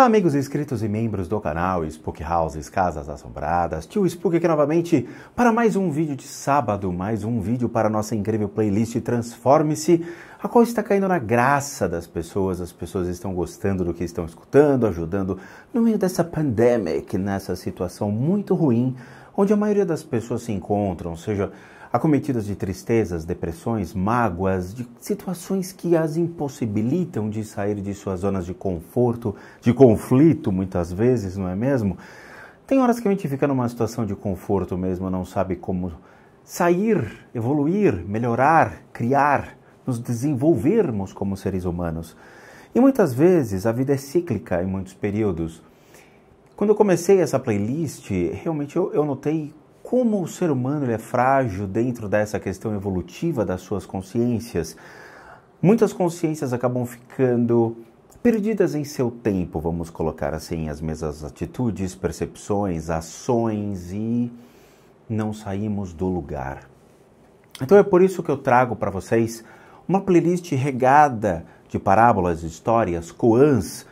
Olá, amigos inscritos e membros do canal Spook Houses Casas Assombradas. Tio Spook aqui novamente para mais um vídeo de sábado, mais um vídeo para a nossa incrível playlist Transforme-se, a qual está caindo na graça das pessoas. As pessoas estão gostando do que estão escutando, ajudando no meio dessa pandemic, nessa situação muito ruim, onde a maioria das pessoas se encontram, seja acometidas de tristezas, depressões, mágoas, de situações que as impossibilitam de sair de suas zonas de conforto, de conflito, muitas vezes, não é mesmo? Tem horas que a gente fica numa situação de conforto mesmo, não sabe como sair, evoluir, melhorar, criar, nos desenvolvermos como seres humanos. E muitas vezes a vida é cíclica em muitos períodos. Quando eu comecei essa playlist, realmente eu notei como o ser humano ele é frágil dentro dessa questão evolutiva das suas consciências. Muitas consciências acabam ficando perdidas em seu tempo, vamos colocar assim, as mesmas atitudes, percepções, ações e não saímos do lugar. Então é por isso que eu trago para vocês uma playlist regada de parábolas, histórias, koans,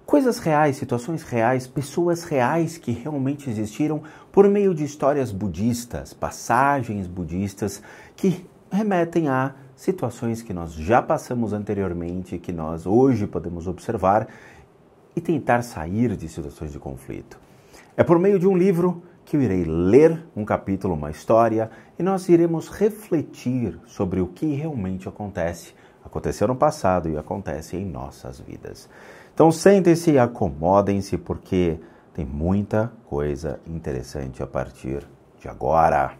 coisas reais, situações reais, pessoas reais que realmente existiram por meio de histórias budistas, passagens budistas que remetem a situações que nós já passamos anteriormente, que nós hoje podemos observar e tentar sair de situações de conflito. É por meio de um livro que eu irei ler um capítulo, uma história, e nós iremos refletir sobre o que realmente aconteceu no passado e acontece em nossas vidas. Então sentem-se e acomodem-se porque tem muita coisa interessante a partir de agora.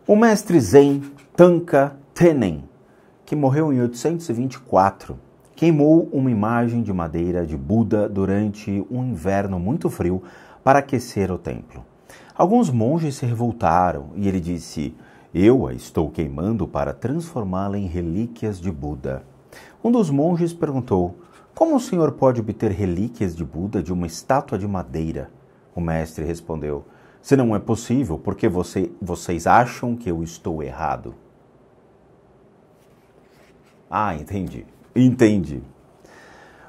O mestre Zen Tanka Tenen, que morreu em 824, queimou uma imagem de madeira de Buda durante um inverno muito frio para aquecer o templo. Alguns monges se revoltaram e ele disse: "Eu a estou queimando para transformá-la em relíquias de Buda." Um dos monges perguntou: "Como o senhor pode obter relíquias de Buda de uma estátua de madeira?" O mestre respondeu: "Se não é possível, por que vocês acham que eu estou errado?" Ah, entendi.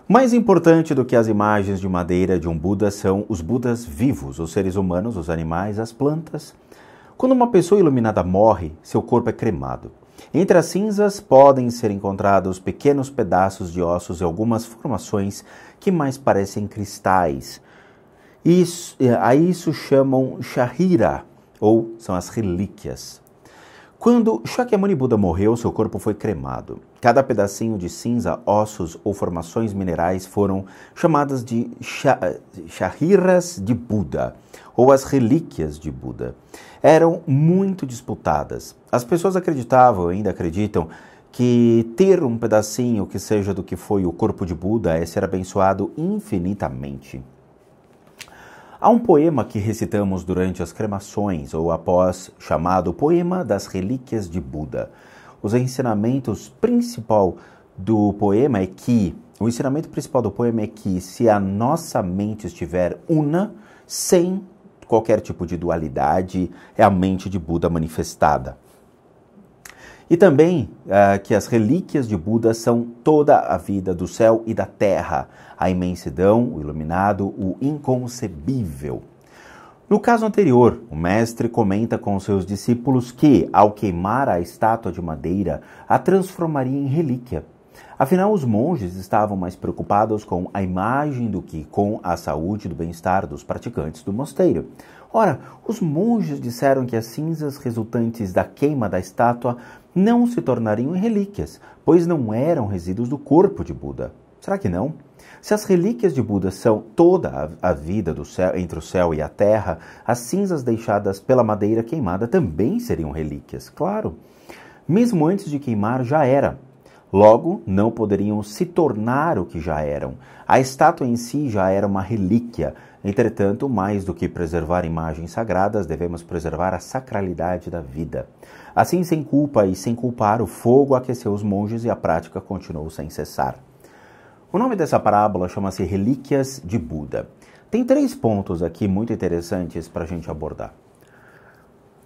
Mais importante do que as imagens de madeira de um Buda são os Budas vivos, os seres humanos, os animais, as plantas. Quando uma pessoa iluminada morre, seu corpo é cremado. Entre as cinzas podem ser encontrados pequenos pedaços de ossos e algumas formações que mais parecem cristais. A isso chamam Shahira, ou são as relíquias. Quando Shakyamuni Buda morreu, seu corpo foi cremado. Cada pedacinho de cinza, ossos ou formações minerais foram chamadas de Shahiras de Buda, ou as relíquias de Buda. Eram muito disputadas. As pessoas acreditavam, ainda acreditam, que ter um pedacinho que seja do que foi o corpo de Buda é ser abençoado infinitamente. Há um poema que recitamos durante as cremações ou após, chamado Poema das Relíquias de Buda. O ensinamento principal do poema é que se a nossa mente estiver una, sem qualquer tipo de dualidade, é a mente de Buda manifestada. E também que as relíquias de Buda são toda a vida do céu e da terra, a imensidão, o iluminado, o inconcebível. No caso anterior, o mestre comenta com seus discípulos que, ao queimar a estátua de madeira, a transformaria em relíquia. Afinal, os monges estavam mais preocupados com a imagem do que com a saúde e do bem-estar dos praticantes do mosteiro. Ora, os monges disseram que as cinzas resultantes da queima da estátua não se tornariam em relíquias, pois não eram resíduos do corpo de Buda. Será que não? Se as relíquias de Buda são toda a vida do céu, entre o céu e a terra, as cinzas deixadas pela madeira queimada também seriam relíquias, claro. Mesmo antes de queimar já era. Logo, não poderiam se tornar o que já eram. A estátua em si já era uma relíquia. Entretanto, mais do que preservar imagens sagradas, devemos preservar a sacralidade da vida. Assim, sem culpa e sem culpar, o fogo aqueceu os monges e a prática continuou sem cessar. O nome dessa parábola chama-se Relíquias de Buda. Tem 3 pontos aqui muito interessantes para a gente abordar.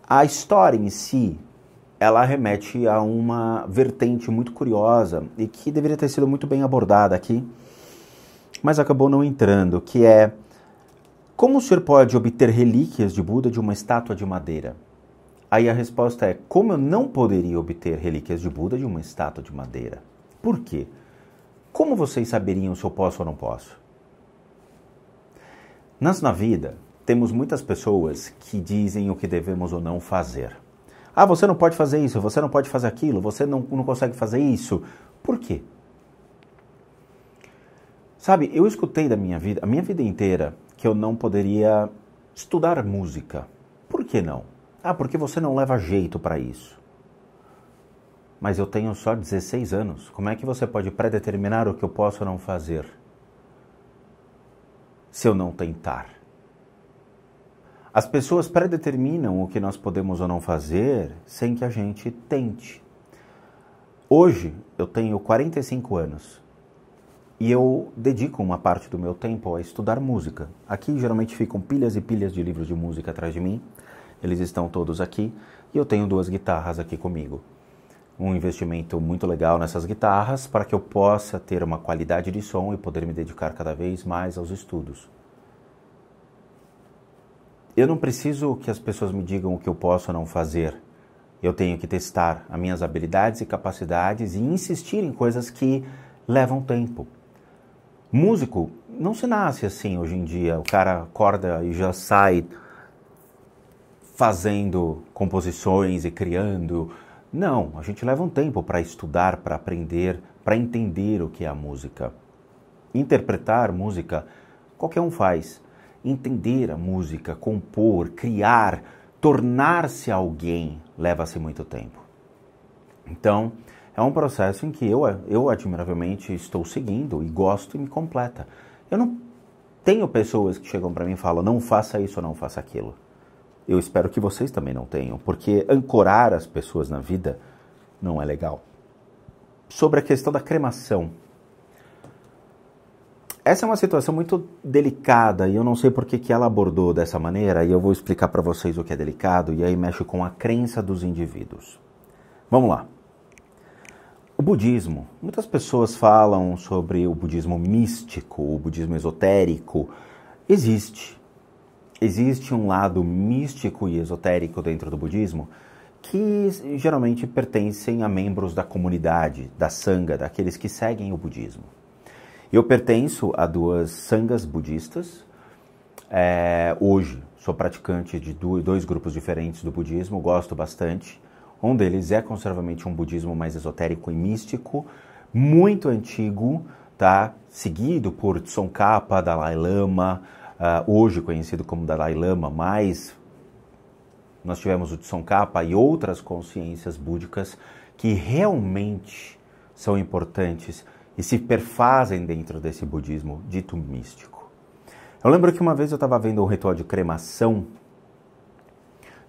A história em si ela remete a uma vertente muito curiosa e que deveria ter sido muito bem abordada aqui, mas acabou não entrando, que é: como o senhor pode obter relíquias de Buda de uma estátua de madeira? Aí a resposta é: como eu não poderia obter relíquias de Buda de uma estátua de madeira? Por quê? Como vocês saberiam se eu posso ou não posso? Na vida, temos muitas pessoas que dizem o que devemos ou não fazer. Ah, você não pode fazer isso, você não pode fazer aquilo, você não consegue fazer isso. Por quê? Sabe, eu escutei a minha vida inteira, que eu não poderia estudar música. Por que não? Ah, porque você não leva jeito para isso. Mas eu tenho só 16 anos. Como é que você pode predeterminar o que eu posso ou não fazer se eu não tentar? As pessoas predeterminam o que nós podemos ou não fazer sem que a gente tente. Hoje eu tenho 45 anos e eu dedico uma parte do meu tempo a estudar música. Aqui geralmente ficam pilhas e pilhas de livros de música atrás de mim. Eles estão todos aqui e eu tenho 2 guitarras aqui comigo. Um investimento muito legal nessas guitarras para que eu possa ter uma qualidade de som e poder me dedicar cada vez mais aos estudos. Eu não preciso que as pessoas me digam o que eu posso ou não fazer. Eu tenho que testar as minhas habilidades e capacidades e insistir em coisas que levam tempo. Músico não se nasce assim hoje em dia. O cara acorda e já sai fazendo composições e criando. Não, a gente leva um tempo para estudar, para aprender, para entender o que é a música. Interpretar música, qualquer um faz. Entender a música, compor, criar, tornar-se alguém, leva-se muito tempo. Então, é um processo em que eu admiravelmente estou seguindo e gosto e me completa. Eu não tenho pessoas que chegam para mim e falam: não faça isso ou não faça aquilo. Eu espero que vocês também não tenham, porque ancorar as pessoas na vida não é legal. Sobre a questão da cremação. Essa é uma situação muito delicada e eu não sei por que ela abordou dessa maneira, e eu vou explicar para vocês o que é delicado, e aí mexe com a crença dos indivíduos. Vamos lá. O budismo. Muitas pessoas falam sobre o budismo místico, o budismo esotérico. Existe um lado místico e esotérico dentro do budismo que geralmente pertencem a membros da comunidade, da Sangha, daqueles que seguem o budismo. Eu pertenço a 2 sanghas budistas. Hoje sou praticante de 2 grupos diferentes do budismo, gosto bastante. Um deles é consideravelmente um budismo mais esotérico e místico, muito antigo, tá? Seguido por Tsongkhapa, Dalai Lama, hoje conhecido como Dalai Lama, mas nós tivemos o Tsongkhapa e outras consciências búdicas que realmente são importantes e se perfazem dentro desse budismo dito místico. Eu lembro que uma vez eu estava vendo um ritual de cremação,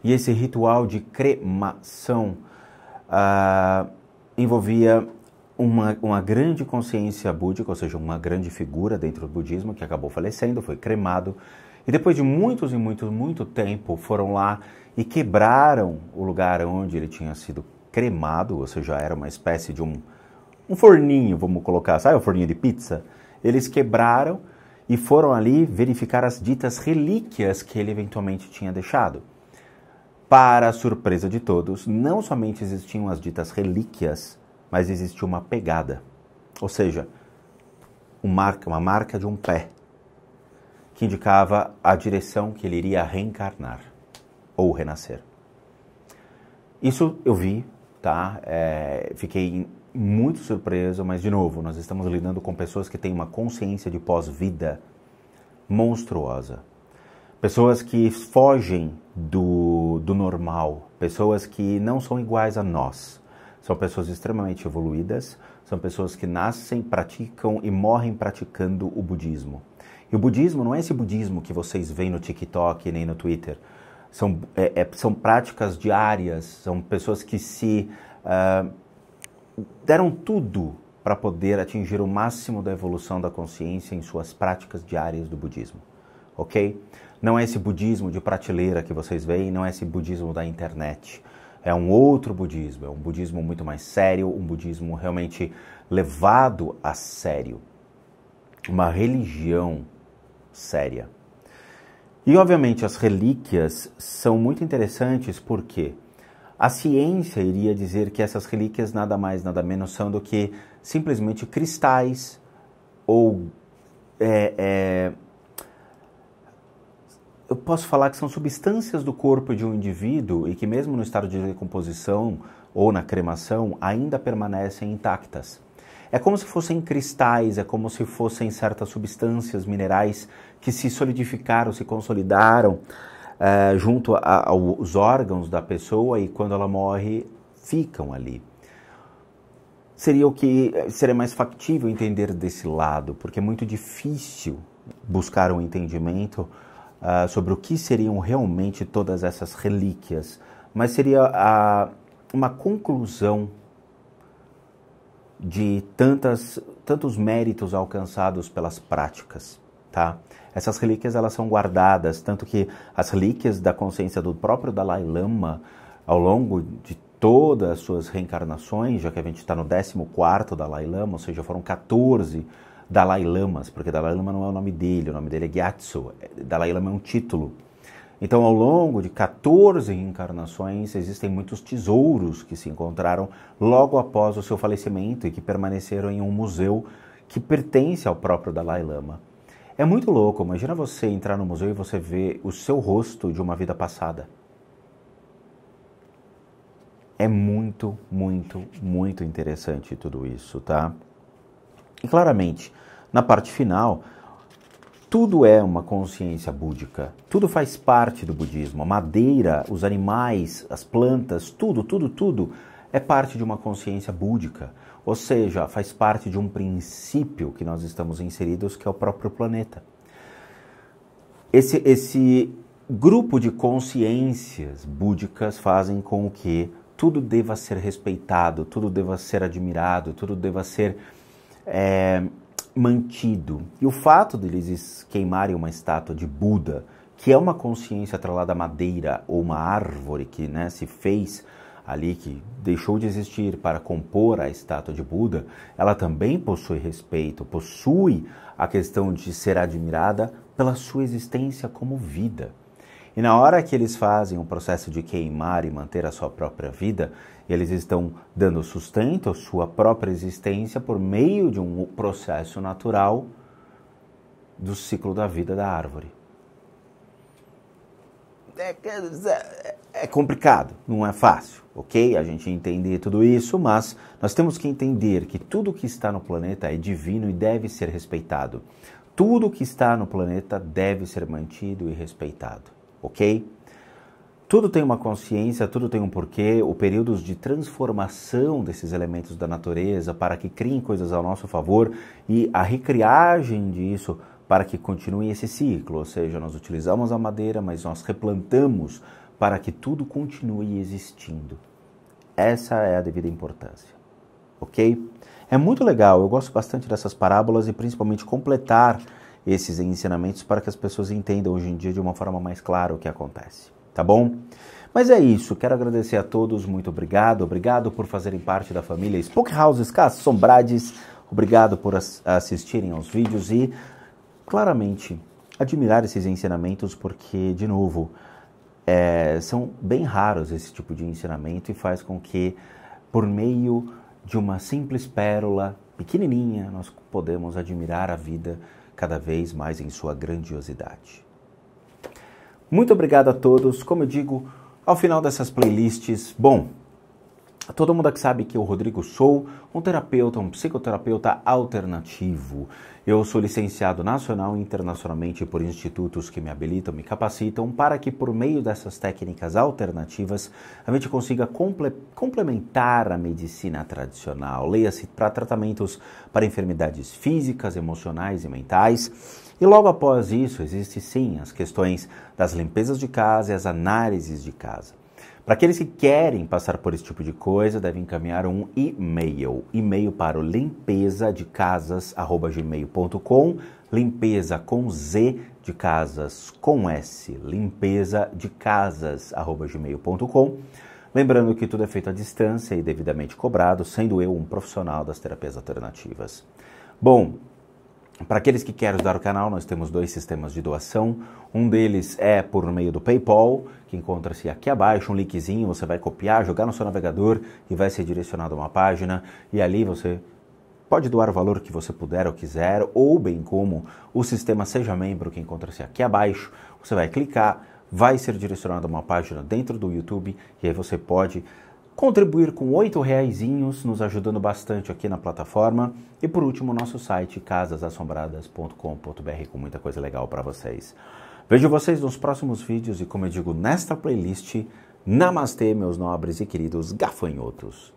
e esse ritual de cremação envolvia uma grande consciência búdica, ou seja, uma grande figura dentro do budismo que acabou falecendo, foi cremado, e depois de muito tempo foram lá e quebraram o lugar onde ele tinha sido cremado, ou seja, era uma espécie de um forninho, vamos colocar, sabe o forninho de pizza? Eles quebraram e foram ali verificar as ditas relíquias que ele eventualmente tinha deixado. Para a surpresa de todos, não somente existiam as ditas relíquias, mas existia uma pegada, ou seja, uma marca de um pé, que indicava a direção que ele iria reencarnar ou renascer. Isso eu vi, tá? Fiquei muito surpreso, mas de novo, nós estamos lidando com pessoas que têm uma consciência de pós-vida monstruosa. Pessoas que fogem do normal, pessoas que não são iguais a nós. São pessoas extremamente evoluídas, são pessoas que nascem, praticam e morrem praticando o budismo. E o budismo não é esse budismo que vocês veem no TikTok nem no Twitter. São práticas diárias, são pessoas que se deram tudo para poder atingir o máximo da evolução da consciência em suas práticas diárias do budismo. Ok? Não é esse budismo de prateleira que vocês veem, não é esse budismo da internet. É um outro budismo, é um budismo muito mais sério, um budismo realmente levado a sério. Uma religião séria. E, obviamente, as relíquias são muito interessantes porque a ciência iria dizer que essas relíquias nada mais, nada menos são do que simplesmente cristais ou... eu posso falar que são substâncias do corpo de um indivíduo e que mesmo no estado de decomposição ou na cremação ainda permanecem intactas. É como se fossem cristais, é como se fossem certas substâncias minerais que se solidificaram, se consolidaram junto aos órgãos da pessoa e quando ela morre ficam ali. Seria mais factível entender desse lado, porque é muito difícil buscar um entendimento sobre o que seriam realmente todas essas relíquias, mas seria uma conclusão de tantos méritos alcançados pelas práticas, tá? Essas relíquias elas são guardadas, tanto que as relíquias da consciência do próprio Dalai Lama, ao longo de todas as suas reencarnações, já que a gente está no 14º Dalai Lama, ou seja, foram 14 Dalai Lamas, porque Dalai Lama não é o nome dele é Gyatso, Dalai Lama é um título. Então, ao longo de 14 reencarnações, existem muitos tesouros que se encontraram logo após o seu falecimento e que permaneceram em um museu que pertence ao próprio Dalai Lama. É muito louco, imagina você entrar no museu e você ver o seu rosto de uma vida passada. É muito, muito, muito interessante tudo isso, tá? E claramente, na parte final, tudo é uma consciência búdica, tudo faz parte do budismo, a madeira, os animais, as plantas, tudo é parte de uma consciência búdica, ou seja, faz parte de um princípio que nós estamos inseridos, que é o próprio planeta. Esse grupo de consciências búdicas fazem com que tudo deva ser respeitado, tudo deva ser admirado, tudo deva ser mantido. E o fato deles queimarem uma estátua de Buda, que é uma consciência atrelada à madeira ou uma árvore que se fez ali, que deixou de existir para compor a estátua de Buda, ela também possui respeito, possui a questão de ser admirada pela sua existência como vida. E na hora que eles fazem o processo de queimar e manter a sua própria vida, eles estão dando sustento à sua própria existência por meio de um processo natural do ciclo da vida da árvore. É complicado, não é fácil, ok? A gente entender tudo isso, mas nós temos que entender que tudo que está no planeta é divino e deve ser respeitado. Tudo que está no planeta deve ser mantido e respeitado, ok? Tudo tem uma consciência, tudo tem um porquê, o período de transformação desses elementos da natureza para que criem coisas ao nosso favor e a recriagem disso para que continue esse ciclo, ou seja, nós utilizamos a madeira, mas nós replantamos para que tudo continue existindo. Essa é a devida importância, ok? É muito legal, eu gosto bastante dessas parábolas e principalmente completar esses ensinamentos para que as pessoas entendam hoje em dia de uma forma mais clara o que acontece. Tá bom? Mas é isso, quero agradecer a todos, muito obrigado. Obrigado por fazerem parte da família Spook Houses Casas Assombradas. Obrigado por assistirem aos vídeos e, claramente, admirar esses ensinamentos porque, de novo, são bem raros esse tipo de ensinamento e faz com que, por meio de uma simples pérola pequenininha, nós podemos admirar a vida cada vez mais em sua grandiosidade. Muito obrigado a todos. Como eu digo, ao final dessas playlists, bom, todo mundo aqui sabe que eu, Rodrigo, sou um terapeuta, um psicoterapeuta alternativo. Eu sou licenciado nacional e internacionalmente por institutos que me habilitam, me capacitam para que por meio dessas técnicas alternativas a gente consiga complementar a medicina tradicional. Leia-se para tratamentos para enfermidades físicas, emocionais e mentais. E logo após isso, existem sim as questões das limpezas de casa e as análises de casa. Para aqueles que querem passar por esse tipo de coisa, devem encaminhar um e-mail para o limpezadecasas@gmail.com, limpeza com Z de casas com S, limpezadecasas@gmail.com, Lembrando que tudo é feito à distância e devidamente cobrado, sendo eu um profissional das terapias alternativas. Bom, para aqueles que querem ajudar o canal, nós temos 2 sistemas de doação. Um deles é por meio do PayPal, que encontra-se aqui abaixo, um linkzinho, você vai copiar, jogar no seu navegador e vai ser direcionado a uma página. E ali você pode doar o valor que você puder ou quiser, ou bem como o sistema Seja Membro, que encontra-se aqui abaixo. Você vai clicar, vai ser direcionado a uma página dentro do YouTube e aí você pode contribuir com R$8 nos ajudando bastante aqui na plataforma. E por último, nosso site casasassombradas.com.br com muita coisa legal para vocês. Vejo vocês nos próximos vídeos e, como eu digo nesta playlist, Namastê, meus nobres e queridos gafanhotos.